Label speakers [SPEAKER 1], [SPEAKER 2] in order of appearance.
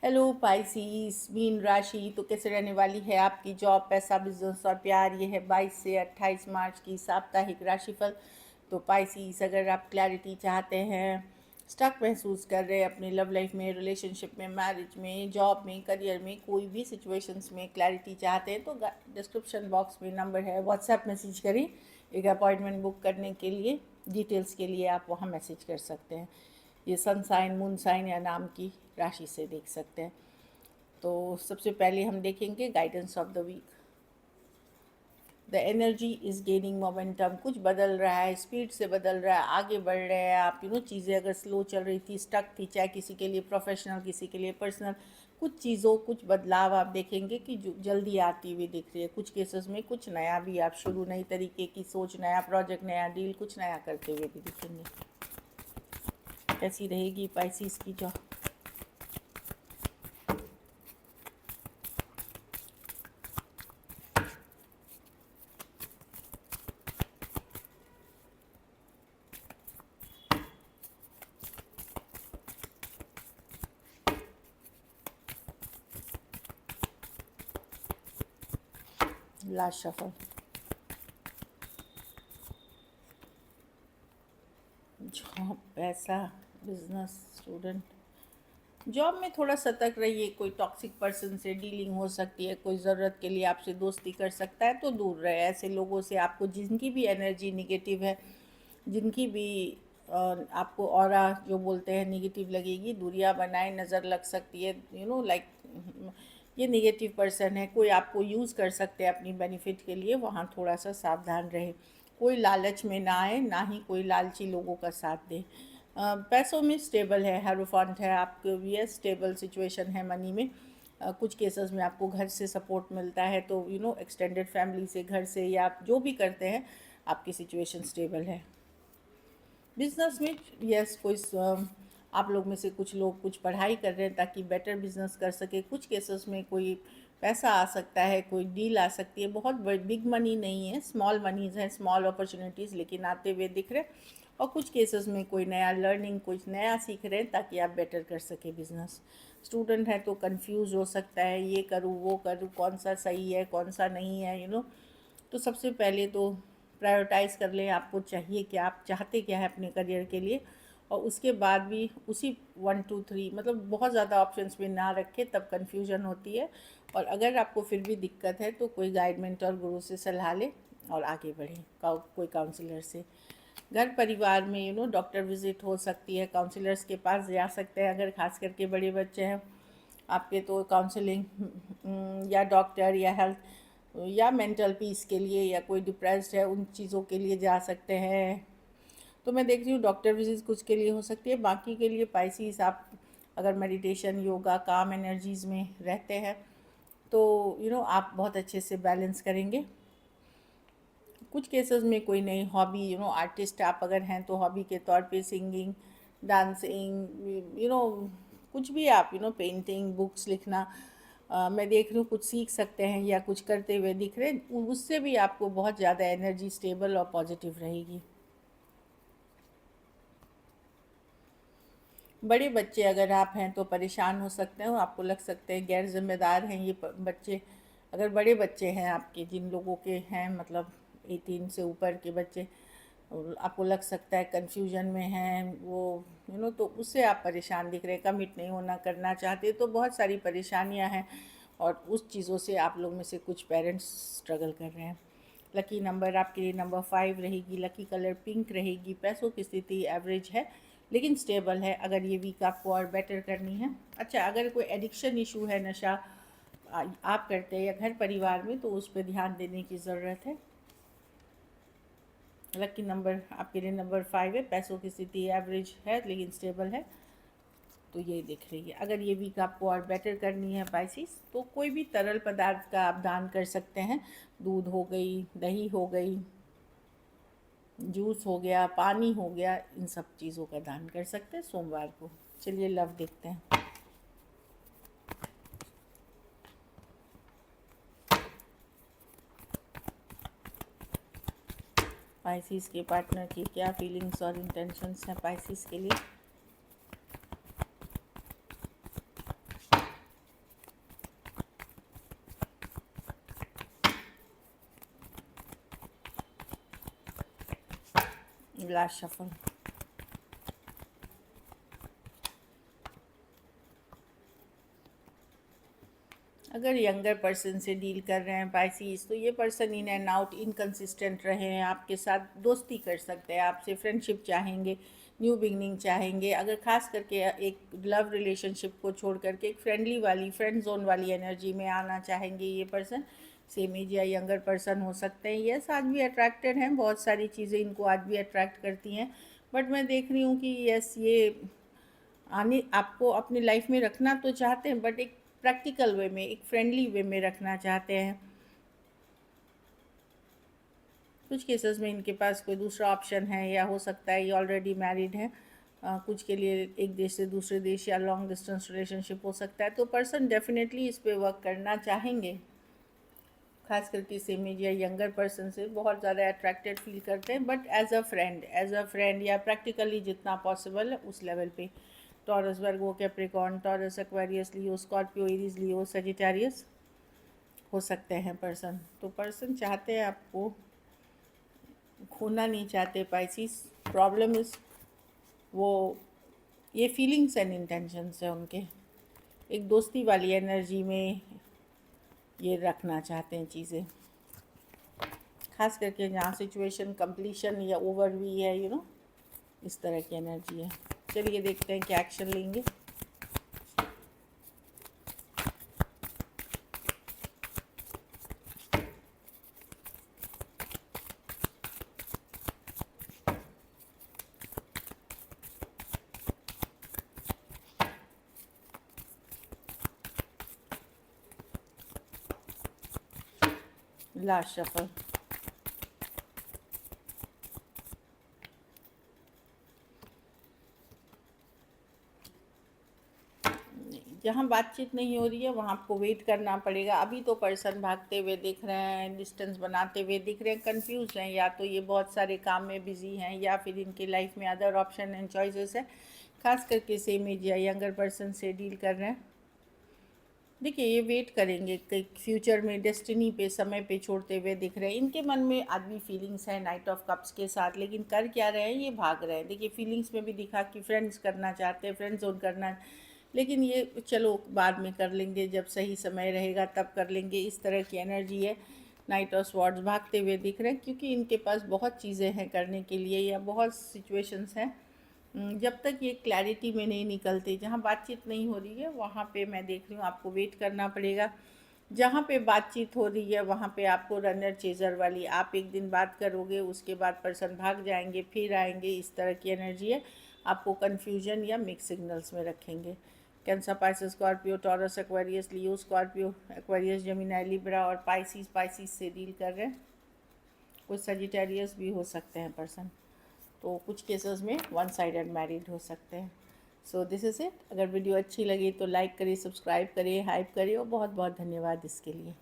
[SPEAKER 1] Hello पाइसीस mean राशि तो कैसे रहने वाली है आपकी जॉब, पैसा, बिजनेस और प्यार। ये है 22 से 28 मार्च की साप्ताहिक राशिफल। तो पाइसीस, अगर आप क्लैरिटी चाहते हैं, स्टक महसूस कर रहे हैं अपनी लव लाइफ में, रिलेशनशिप में, मैरिज में, जॉब में, करियर में, कोई भी सिचुएशंस में क्लैरिटी चाहते हैं तो डिस्क्रिप्शन बॉक्स में नंबर है, व्हाट्सएप मैसेज करें। एक अपॉइंटमेंट बुक करने के लिए, डिटेल्स के लिए आप वहाँ मैसेज कर सकते हैं। ये सन साइन, मून साइन या नाम की राशि से देख सकते हैं। तो सबसे पहले हम देखेंगे guidance of the week. The energy is gaining momentum. कुछ बदल रहा है, स्पीड से बदल रहा है, आगे बढ़ रहे हैं आप। चीज़ें अगर स्लो चल रही थी, स्टक थी, चाहे किसी के लिए प्रोफेशनल, किसी के लिए पर्सनल, कुछ चीज़ों, कुछ बदलाव आप देखेंगे कि जो जल्दी आती हुई दिख रही है। कुछ केसेस में कुछ नया भी आप शुरू, नई तरीके की सोच, नया प्रोजेक्ट, नया डील, कुछ नया करते हुए भी दिखेंगे। कैसी रहेगी पाइसिस की जॉब? Last shuffle. जॉब, पैसा, बिजनेस, स्टूडेंट। जॉब में थोड़ा सतर्क रहिए। कोई टॉक्सिक पर्सन से डीलिंग हो सकती है, कोई ज़रूरत के लिए आपसे दोस्ती कर सकता है तो दूर रहे ऐसे लोगों से। आपको जिनकी भी एनर्जी निगेटिव है, जिनकी भी आपको ऑरा जो बोलते हैं निगेटिव लगेगी, दूरियां बनाए। नज़र लग सकती है, लाइक ये निगेटिव पर्सन है, कोई आपको यूज़ कर सकते हैं अपनी बेनिफिट के लिए, वहाँ थोड़ा सा सावधान रहे। कोई लालच में ना आए, ना ही कोई लालची लोगों का साथ दे। पैसों में स्टेबल है, हेरोफांट है आपके लिए, स्टेबल सिचुएशन है मनी में। कुछ केसेस में आपको घर से सपोर्ट मिलता है, तो एक्सटेंडेड फैमिली से, घर से, या आप जो भी करते हैं आपकी सिचुएशन स्टेबल है। बिजनेस में यस, कोई आप लोग में से कुछ लोग कुछ पढ़ाई कर रहे हैं ताकि बेटर बिजनेस कर सके। कुछ केसेस में कोई पैसा आ सकता है, कोई डील आ सकती है। बहुत बिग मनी नहीं है, स्मॉल मनीज हैं, स्मॉल अपॉर्चुनिटीज़ लेकिन आते हुए दिख रहे। और कुछ केसेस में कोई नया लर्निंग, कुछ नया सीख रहे हैं ताकि आप बेटर कर सके बिजनेस। स्टूडेंट है तो कंफ्यूज हो सकता है, ये करूँ वो करूँ, कौन सा सही है कौन सा नहीं है। तो सबसे पहले तो प्रायोरिटाइज़ कर लें आपको चाहिए क्या, आप चाहते क्या है अपने करियर के लिए। और उसके बाद भी उसी 1 2 3, मतलब बहुत ज़्यादा ऑप्शंस में ना रखें, तब कन्फ्यूजन होती है। और अगर आपको फिर भी दिक्कत है तो कोई गाइड, मेंटर, गुरु से सलाह लें और आगे बढ़ें, कोई काउंसलर से। घर परिवार में डॉक्टर विजिट हो सकती है, काउंसलर्स के पास जा सकते हैं अगर खास करके बड़े बच्चे हैं आपके, तो काउंसलिंग या डॉक्टर या हेल्थ या मेंटल पीस के लिए, या कोई डिप्रेस्ड है उन चीज़ों के लिए जा सकते हैं। तो मैं देख रही हूँ डॉक्टर विजिट कुछ के लिए हो सकती है, बाकी के लिए पाइसिस आप अगर मेडिटेशन, योगा, काम एनर्जीज़ में रहते हैं तो आप बहुत अच्छे से बैलेंस करेंगे। कुछ केसेस में कोई नई हॉबी, आर्टिस्ट आप अगर हैं तो हॉबी के तौर पे सिंगिंग, डांसिंग, कुछ भी आप, पेंटिंग, बुक्स लिखना, मैं देख रही हूँ कुछ सीख सकते हैं या कुछ करते हुए दिख रहे हैं। उससे भी आपको बहुत ज़्यादा एनर्जी स्टेबल और पॉजिटिव रहेगी। बड़े बच्चे अगर आप हैं तो परेशान हो सकते हैं और आपको लग सकते हैं गैर जिम्मेदार हैं ये बच्चे। अगर बड़े बच्चे हैं आपके, जिन लोगों के हैं, मतलब 18 से ऊपर के बच्चे, और आपको लग सकता है कन्फ्यूजन में हैं वो, तो उससे आप परेशान दिख रहे हैं, कमिट नहीं होना करना चाहते, तो बहुत सारी परेशानियां हैं। और उस चीज़ों से आप लोग में से कुछ पेरेंट्स स्ट्रगल कर रहे हैं। लकी नंबर आपके लिए नंबर 5 रहेगी। लकी कलर पिंक रहेगी। पैसों की स्थिति एवरेज है लेकिन स्टेबल है, अगर ये वीक आपको और बेटर करनी है। अच्छा, अगर कोई एडिक्शन इशू है, नशा आप करते हैं या घर परिवार में, तो उस पर ध्यान देने की ज़रूरत है। लकी नंबर आपके लिए नंबर 5 है। पैसों की स्थिति एवरेज है लेकिन स्टेबल है, तो ये दिख रही है। अगर ये वीक आपको और बेटर करनी है पाइसिस, तो कोई भी तरल पदार्थ का आप दान कर सकते हैं। दूध हो गई, दही हो गई, जूस हो गया, पानी हो गया, इन सब चीज़ों का दान कर सकते हैं सोमवार को। चलिए लव देखते हैं। पाइसिस के पार्टनर की क्या फीलिंग्स और इंटेंशंस हैं पाइसिस के लिए? Last shuffle. अगर यंगर पर्सन से डील कर रहे हैं पाइसीज, तो ये person in and out inconsistent रहे हैं, आपके साथ दोस्ती कर सकते हैं, आपसे फ्रेंडशिप चाहेंगे, न्यू बिगनिंग चाहेंगे। अगर खास करके एक लव रिलेशनशिप को छोड़ करके एक फ्रेंडली वाली, फ्रेंड जोन वाली एनर्जी में आना चाहेंगे ये पर्सन। सेम एज या यंगर पर्सन हो सकते हैं। यस, आज भी अट्रैक्टेड हैं, बहुत सारी चीज़ें इनको आज भी अट्रैक्ट करती हैं, बट मैं देख रही हूँ कि यस, ये आने आपको अपनी लाइफ में रखना तो चाहते हैं, बट एक प्रैक्टिकल वे में, एक फ्रेंडली वे में रखना चाहते हैं। कुछ केसेस में इनके पास कोई दूसरा ऑप्शन है, या हो सकता है ये ऑलरेडी मैरिड है। कुछ के लिए एक देश से दूसरे देश या लॉन्ग डिस्टेंस रिलेशनशिप हो सकता है। तो पर्सन डेफिनेटली इस पे वर्क करना चाहेंगे। खास करके सेम एज या यंगर पर्सन से बहुत ज़्यादा अट्रैक्टेड फील करते हैं, बट एज अ फ्रेंड या प्रैक्टिकली जितना पॉसिबल है उस लेवल पे। टॉरस, वर्गो, Capricorn, taurus, Aquarius, Leo, Scorpio, Aries, लियो, सजिटेरियस हो सकते हैं पर्सन। तो पर्सन चाहते हैं आपको, खोना नहीं चाहते पाइसिस। प्रॉब्लम इज वो ये फीलिंग्स एंड इंटेंशंस है उनके, एक दोस्ती वाली एनर्जी में ये रखना चाहते हैं चीज़ें, खास करके जहाँ सिचुएशन कंप्लीशन या ओवर भी है, इस तरह की एनर्जी है। चलिए देखते हैं क्या एक्शन लेंगे। Last shuffle. जहाँ बातचीत नहीं हो रही है वहाँ आपको वेट करना पड़ेगा। अभी तो पर्सन भागते हुए दिख रहे हैं, डिस्टेंस बनाते हुए दिख रहे हैं, कंफ्यूज हैं, या तो ये बहुत सारे काम में बिजी हैं, या फिर इनके लाइफ में अदर ऑप्शन एंड चॉइसेस है। खास करके सेम एज या यंगर पर्सन से डील कर रहे हैं। देखिए, ये वेट करेंगे कि फ्यूचर में डेस्टिनी पे, समय पे छोड़ते हुए दिख रहे हैं। इनके मन में आज भी फीलिंग्स हैं नाइट ऑफ कप्स के साथ, लेकिन कर क्या रहे हैं, ये भाग रहे हैं। देखिए, फीलिंग्स में भी दिखा कि फ्रेंड्स करना चाहते हैं, फ्रेंड जोन करना, लेकिन ये चलो बाद में कर लेंगे, जब सही समय रहेगा तब कर लेंगे, इस तरह की एनर्जी है। नाइट ऑफ स्वॉर्ड्स भागते हुए दिख रहे हैं, क्योंकि इनके पास बहुत चीज़ें हैं करने के लिए, या बहुत सिचुएशंस हैं। जब तक ये क्लैरिटी में नहीं निकलते, जहाँ बातचीत नहीं हो रही है वहाँ पे मैं देख रही हूँ आपको वेट करना पड़ेगा। जहाँ पे बातचीत हो रही है वहाँ पे आपको रनर चेजर वाली, आप एक दिन बात करोगे, उसके बाद पर्सन भाग जाएंगे, फिर आएंगे, इस तरह की एनर्जी है। आपको कन्फ्यूजन या मिक्स सिग्नल्स में रखेंगे। Cancer, Pisces, Scorpio, Taurus, Aquarius, Leo, Scorpio, Aquarius, Gemini, Libra और पाइसिस से डील कर रहे हैं। कुछ सजिटेरियस भी हो सकते हैं पर्सन। तो कुछ केसेस में वन साइडेड मैरिड हो सकते हैं। So this is it. अगर वीडियो अच्छी लगी तो लाइक करिए, सब्सक्राइब करिए, हाइप करिए, और बहुत बहुत धन्यवाद इसके लिए।